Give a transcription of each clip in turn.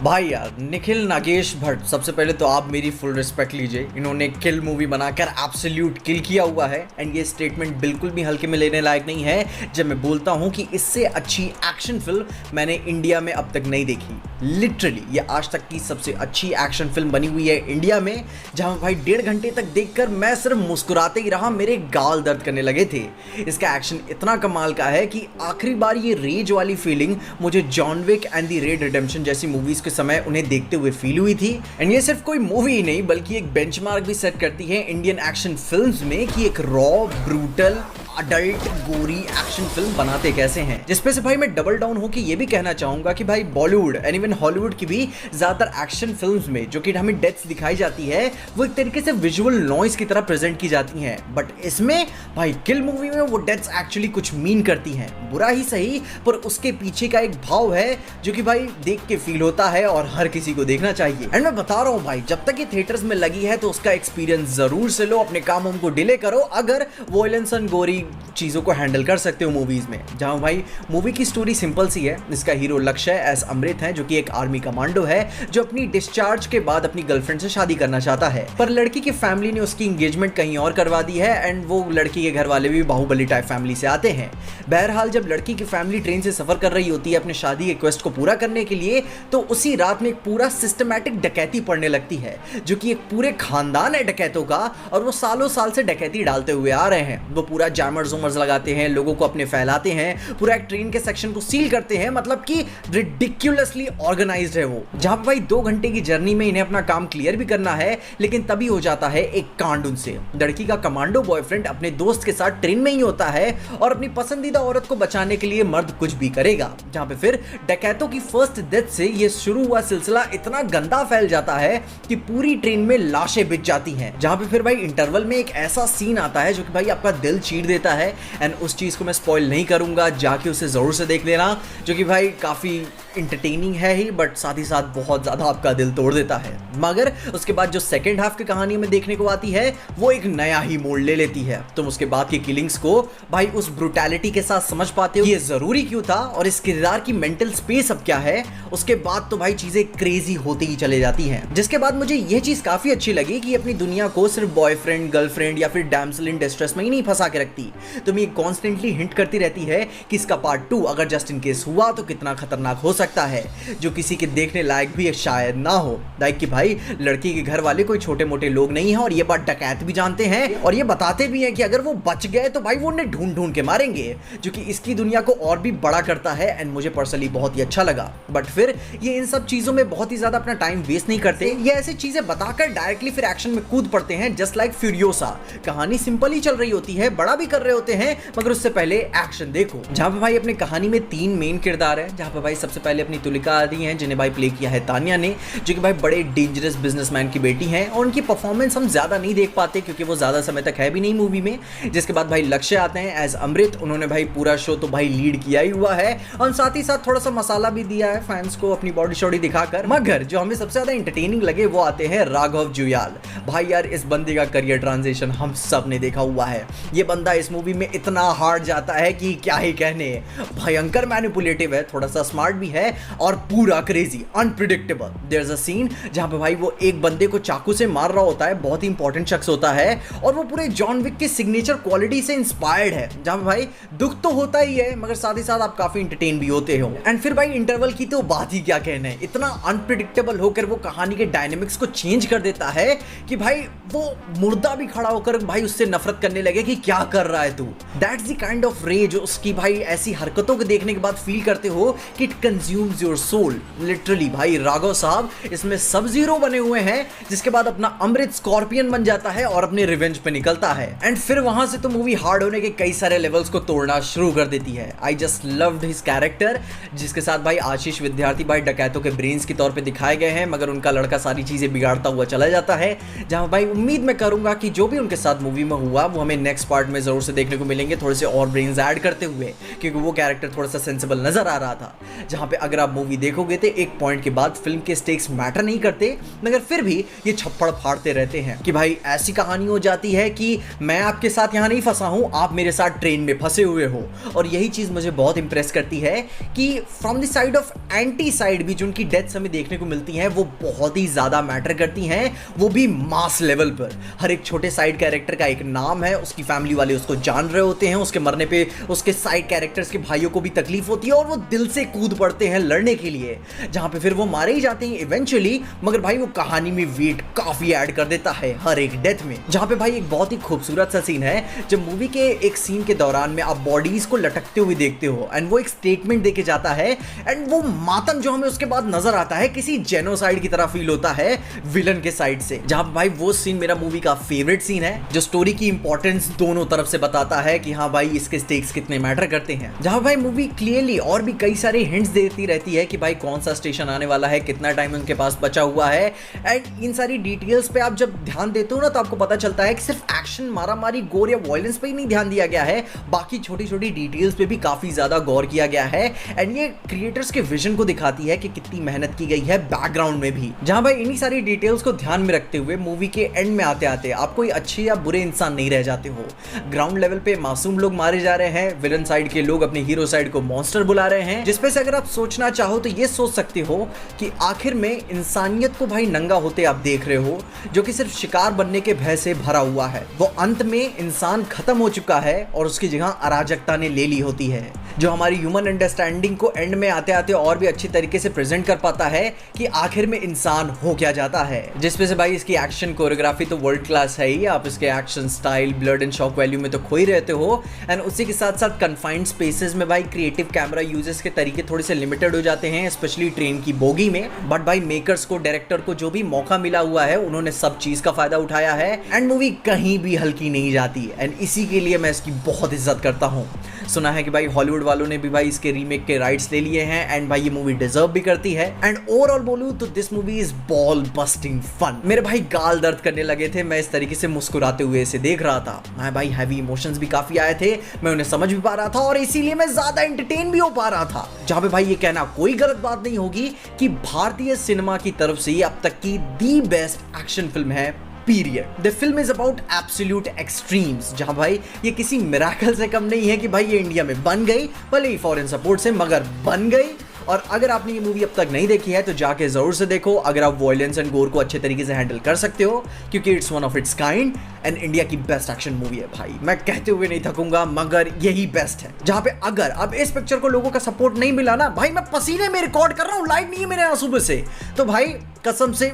भाई यार निखिल नागेश भट्ट, सबसे पहले तो आप मेरी फुल रिस्पेक्ट लीजिए। इन्होंने किल मूवी बनाकर एब्सोल्यूट किल किया हुआ है एंड ये स्टेटमेंट बिल्कुल भी हल्के में लेने लायक नहीं है जब मैं बोलता हूँ कि इससे अच्छी एक्शन फिल्म मैंने इंडिया में अब तक नहीं देखी। लिटरली ये आज तक की सबसे अच्छी एक्शन फिल्म बनी हुई है इंडिया में, जहाँ भाई 1.5 घंटे तक देखकर मैं सिर्फ मुस्कुराते ही रहा, मेरे गाल दर्द करने लगे थे। इसका एक्शन इतना कमाल का है कि आखिरी बार ये रेज वाली फीलिंग मुझे John Wick and the Red Redemption जैसी मूवीज के समय उन्हें देखते हुए फील हुई थी। एंड ये सिर्फ कोई मूवी ही नहीं बल्कि एक बेंचमार्क भी सेट करती है इंडियन एक्शन फिल्म्स में कि एक रॉ, ब्रूटल, अडल्ट, गोरी एक्शन फिल्म बनाते कैसे हैं। जिसपे से भाई मैं डबल डाउन होकर ये भी कहना चाहूंगा कि भाई बॉलीवुड एंड इवन हॉलीवुड की भी ज्यादातर एक्शन फिल्म्स में जो कि हमें डेथ्स दिखाई जाती है वो एक तरीके से विजुअल नॉइज की तरह प्रेजेंट की जाती हैं, बट इसमें भाई किल मूवी में वो डेथ्स एक्चुअली कुछ मीन करती हैं। बुरा ही सही पर उसके पीछे का एक भाव है जो कि भाई देख के फील होता है और हर किसी को देखना चाहिए। एंड मैं बता रहा हूँ भाई, जब तक ये थिएटर्स में लगी है तो उसका एक्सपीरियंस जरूर से लो, अपने काम को डिले करो अगर वॉयलेंस एंड गोरी चीजों को हैंडल कर सकते हो मूवीज में। जहां भाई मूवी की स्टोरी सिंपल सी है। इसका हीरो लक्ष्य एस अमृत है जो कि एक आर्मी कमांडो है जो अपनी डिस्चार्ज के बाद अपनी गर्लफ्रेंड से शादी करना चाहता है, पर लड़की की फैमिली ने उसकी एंगेजमेंट कहीं और करवा दी है एंड वो लड़की के घर वाले भी बाहुबली टाइप फैमिली से आते हैं। बहरहाल जब लड़की की फैमिली ट्रेन से सफर कर रही होती है अपने शादी के क्वेस्ट को पूरा करने के लिए, तो उसी रात में एक पूरा सिस्टमैटिक डकैती पड़ने लगती है जो कि एक पूरे खानदान है डकैतों का और वो सालों साल से डकैती डालते हुए आ रहे हैं। वो पूरा जैमर्स लगाते हैं, लोगों को अपने फैलाते हैं, पूरा एक ट्रेन के सेक्शन को सील करते हैं, मतलब कि रिडिक्युलसली ऑर्गेनाइज्ड है वो। जहां भाई 2 घंटे की जर्नी में इन्हें अपना काम क्लियर भी करना है, लेकिन तभी हो जाता है एक कांड उनसे। लड़की का कमांडो बॉयफ्रेंड अपने दोस्त के साथ ट्रेन में ही होता है और अपनी पसंदीदा औरत को बचाने के लिए मर्द कुछ भी करेगा। जहां पे फिर डकैतों की फर्स्ट डेथ से ये शुरू हुआ सिलसिला इतना गंदा फैल जाता है कि पूरी ट्रेन में लाशें बिछ जाती हैं। जहां पे फिर भाई इंटरवल में एक ऐसा सीन आता है जो कि भाई आपका दिल चीर देता है एंड उस चीज को मैं स्पॉइल नहीं करूंगा, जाके उसे जरूर से देख लेना, जो कि भाई काफी इंटरटेनिंग है ही बट साथ ही साथ बहुत ज्यादा आपका दिल तोड़ देता है। मगर उसके बाद जो सेकंड हाफ की कहानी में देखने को आती है वो एक नया ही मोड़ ले लेती है। तुम उसके बाद की किलिंग्स को भाई उस ब्रूटैलिटी के साथ समझ पाते हो ये जरूरी क्यों था और इस किरदार की मेंटल स्पेस अब क्या है। उसके बाद तो भाई चीजें क्रेजी होती ही चले जाती हैं। जिसके बाद मुझे यह चीज काफी अच्छी लगी कि अपनी दुनिया को सिर्फ बॉयफ्रेंड, गर्लफ्रेंड या फिर डैम्सल इन डिस्ट्रेस में ही नहीं फंसा के रखती, तुम ये कॉन्स्टेंटली हिंट करती रहती है कि इसका पार्ट 2 अगर जस्ट इन केस हुआ तो कितना खतरनाक हो सकता है, जो किसी के देखने लायक भी शायद ना हो। लाइक कि भाई लड़की के घर वाले कोई छोटे मोटे लोग नहीं हैं और ये बात डकैत भी जानते हैं और ये बताते भी हैं कि अगर वो बच गए तो भाई वो उन्हें ढूंढ ढूंढ के मारेंगे, जो कि इसकी दुनिया को और भी बड़ा करता है एंड मुझे पर्सनली बहुत ही अच्छा लगा। बट फिर ये इन सब चीजों में बहुत ही ज्यादा अपना टाइम वेस्ट नहीं करते, ये ऐसी चीजें बताकर डायरेक्टली फिर एक्शन में कूद पड़ते हैं जस्ट लाइक फ्यूरियोसा। कहानी सिंपल ही चल रही होती है, बड़ा भी कर रहे होते हैं, मगर उससे पहले एक्शन देखो। जहां पे भाई अपनी कहानी में 3 मेन किरदार है, जहां पे भाई सबसे पहले अपनी तुलिका आदि हैं जिन्हें भाई प्ले किया है तानिया ने, जो कि भाई बड़े डेंजरस बिजनेसमैन की बेटी हैं और उनकी परफॉर्मेंस हम ज्यादा नहीं देख पाते क्योंकि वो ज्यादा समय तक है भी नहीं मूवी में। जिसके बाद भाई लक्ष्य आते हैं एज अमृत, उन्होंने भाई पूरा शो तो भाई लीड किया ही हुआ है और साथ ही साथ थोड़ा सा मसाला भी दिया है फैंस को अपनी बॉडी शॉडी दिखाकर। मगर जो हमें सबसे ज्यादा इंटरटेनिंग लगे वो आते हैं राघव जुयाल। भाई यार इस बंदे का करियर ट्रांजिशन हम सब ने देखा हुआ है। ये बंदा इस मूवी में इतना हार्ड जाता है कि क्या ही कहने, भयंकर मैनिपुलेटिव है, थोड़ा सा स्मार्ट भी है और पूरा crazy unpredictable. There is a scene जहां पे भाई वो एक बंदे को चाकू से मार रहा होता है, बहुत ही इंपॉर्टेंट शख्स होता है और वो पूरे जॉन विक के सिग्नेचर क्वालिटी से इंस्पायर्ड है, जहां पे भाई दुख तो होता ही है मगर साथ ही साथ आप काफी एंटरटेन भी होते हो। एंड फिर भाई इंटरवल की तो बात ही क्या कहना है, इतना अनप्रिडिक्टेबल होकर वो कहानी के डायनेमिक्स को चेंज कर देता है कि भाई वो मुर्दा भी खड़ा होकर भाई उससे नफरत करने लगे कि क्या कर रहा है तू। That's the kind of rage उसकी भाई ऐसी हरकतों को देखने के बाद फील करते हो कि it consumes your soul. Literally भाई राघव साहब इसमें सब जीरो बने हुए हैं, जिसके बाद अपना अमृत स्कॉर्पियन बन जाता है और अपने रिवेंज पे निकलता है। एंड फिर वहां से तो मूवी हार्ड होने के कई सारे लेवल्स को तोड़ना शुरू कर देती है। I just loved his character, जिसके साथ भाई आशीष विद्यार्थी भाई डकैतों के ब्रेन्स के तौर पे दिखाए गए हैं, मगर उनका लड़का सारी चीजें बिगाड़ता हुआ चला जाता है। जहां भाई उम्मीद मैं करूंगा कि जो भी उनके साथ मूवी में हुआ वो हमें नेक्स्ट पार्ट में जरूर से से देखने को मिलेंगे, थोड़े से और ब्रेन्स ऐड करते हुए, क्योंकि वो कैरेक्टर थोड़ा सा सेंसिबल नजर आ रहा था। जहाँ पे अगर आप मूवी देखोगे तो एक पॉइंट के बाद फिल्म के स्टेक्स मैटर नहीं करते, मगर फिर भी ये छप्पड़ फाड़ते रहते हैं कि भाई ऐसी कहानी हो जाती है कि मैं आपके साथ यहाँ नहीं फंसा हूँ, आप मेरे साथ ट्रेन में फंसे हुए हो। और यही चीज़ मुझे बहुत इंप्रेस करती है कि from the side of anti side भी जो उनकी डेथ्स हमें देखने को मिलती हैं वो बहुत ही ज़्यादा मैटर करती हैं, वो भी मास लेवल पर। हर एक छोटे साइड कैरेक्टर का एक नाम है, उसकी फैमिली वाले उसको जान रहे होते हैं, उसके मरने पे उसके साइड कैरेक्टर्स के भाइयों को भी तकलीफ होती है और वो दिल से कूद पड़ते हैं लड़ने के लिए, जहां पे फिर वो मारे ही जाते हैं इवेंचुअली, मगर भाई वो कहानी में वेट काफी ऐड कर देता है हर एक डेथ में। जहां पे भाई एक बहुत ही खूबसूरत सा सीन है जब मूवी के एक सीन के दौरान में आप बॉडीज को लटकते हुए देखते हो एंड वो एक स्टेटमेंट देके जाता है एंड वो मातम जो हमें उसके बाद नजर आता है किसी जेनोसाइड की तरह फील होता है विलन के साइड से। जहां पे भाई वो सीन मेरा मूवी का फेवरेट सीन है, जो स्टोरी की इंपॉर्टेंस दोनों तरफ से बताता है कि हाँ भाई इसके स्टेक्स कितने मैटर करते हैं। जहां भाई मूवी क्लियरली और भी कई सारे हिंट्स देती रहती है कि भाई कौन सा स्टेशन आने वाला है, कितना टाइम उनके पास बचा हुआ है, एंड इन सारी डिटेल्स पे आप जब ध्यान देते हो ना तो आपको पता चलता है कि सिर्फ एक्शन, मारामारी, गोर या वायलेंस पे ही नहीं ध्यान दिया गया है, बाकी छोटी छोटी डिटेल्स पे भी काफी ज्यादा गौर किया गया है। एंड ये क्रिएटर्स के विजन को दिखाती है कि कितनी मेहनत की गई है बैकग्राउंड में भी। जहां भाई इन्हीं सारी डिटेल्स को ध्यान में रखते हुए मूवी के एंड में आते आते आप कोई अच्छे या बुरे इंसान नहीं रह जाते हो। ग्राउंड लेवल पे मासूम लोग मारे जा रहे हैं, विलन साइड के लोग अपने हीरो साइड को मॉन्स्टर बुला रहे हैं, जिसपे से अगर आप सोचना चाहो तो ये सोच सकते हो कि आखिर में इंसानियत को भाई नंगा होते आप देख रहे हो, जो कि सिर्फ शिकार बनने के भय से भरा हुआ है। वो अंत में इंसान खत्म हो चुका है और उसकी जगह अराजकता ने ले ली होती है, जो हमारी ह्यूमन अंडरस्टैंडिंग को एंड में आते आते और भी अच्छी तरीके से प्रेजेंट कर पाता है कि आखिर में इंसान हो क्या जाता है। जिसपे से भाई इसकी एक्शन कोरियोग्राफी तो वर्ल्ड क्लास है ही, आप इसके action style, blood and shock value में तो खो ही रहते हो, एंड उसी के साथ साथ कन्फाइंड स्पेसेस में भाई क्रिएटिव कैमरा यूजेस के तरीके थोड़े से लिमिटेड हो जाते हैं, स्पेशली ट्रेन की बोगी में। बट भाई मेकर्स को, डायरेक्टर को जो भी मौका मिला हुआ है उन्होंने सब चीज का फायदा उठाया है एंड मूवी कहीं भी हल्की नहीं जाती, एंड इसी के लिए मैं इसकी बहुत इज्जत करता हूँ। सुना है कि भाई हॉलीवुड वालों ने भी भाई इसके रीमेक के राइट्स ले लिए हैं एंड भाई ये मूवी डिजर्व भी करती है। एंड ओवरऑल बोलूं तो this movie is ball busting fun. मेरे भाई गाल दर्द करने लगे थे, मैं इस तरीके से मुस्कुराते हुए इसे देख रहा था। मैं भाई हैवी इमोशंस भी काफी आए थे, मैं उन्हें समझ भी पा रहा था और इसीलिए मैं ज्यादा एंटरटेन भी हो पा रहा था। जहां पे भाई ये कहना कोई गलत बात नहीं होगी कि भारतीय सिनेमा की तरफ से अब तक की दी बेस्ट एक्शन फिल्म है period. The film is about absolute extremes, जहां भाई ये किसी मिराकल से कम नहीं है कि भाई ये इंडिया में बन गई, भले ही फॉरेन सपोर्ट से, मगर बन गई। और अगर आपने ये मूवी अब तक नहीं देखी है तो जाके जरूर से देखो, अगर आप वायलेंस एंड गोर को अच्छे तरीके से हैंडल कर सकते हो, क्योंकि it's one of its kind and India की बेस्ट एक्शन मूवी है भाई। मैं कहते हुए नहीं थकूंगा, मगर यही बेस्ट है। जहां पे अगर अब इस पिक्चर को लोगों का सपोर्ट नहीं मिला ना, भाई मैं पसीने में रिकॉर्ड कर रहा हूँ, लाइट नहीं है मेरे आंसू से, तो भाई कसम से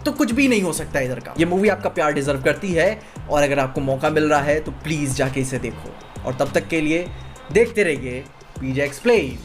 तो कुछ भी नहीं हो सकता इधर का। ये मूवी आपका प्यार डिजर्व करती है और अगर आपको मौका मिल रहा है तो प्लीज जाके इसे देखो। और तब तक के लिए देखते रहिए पीजे एक्सप्लेन।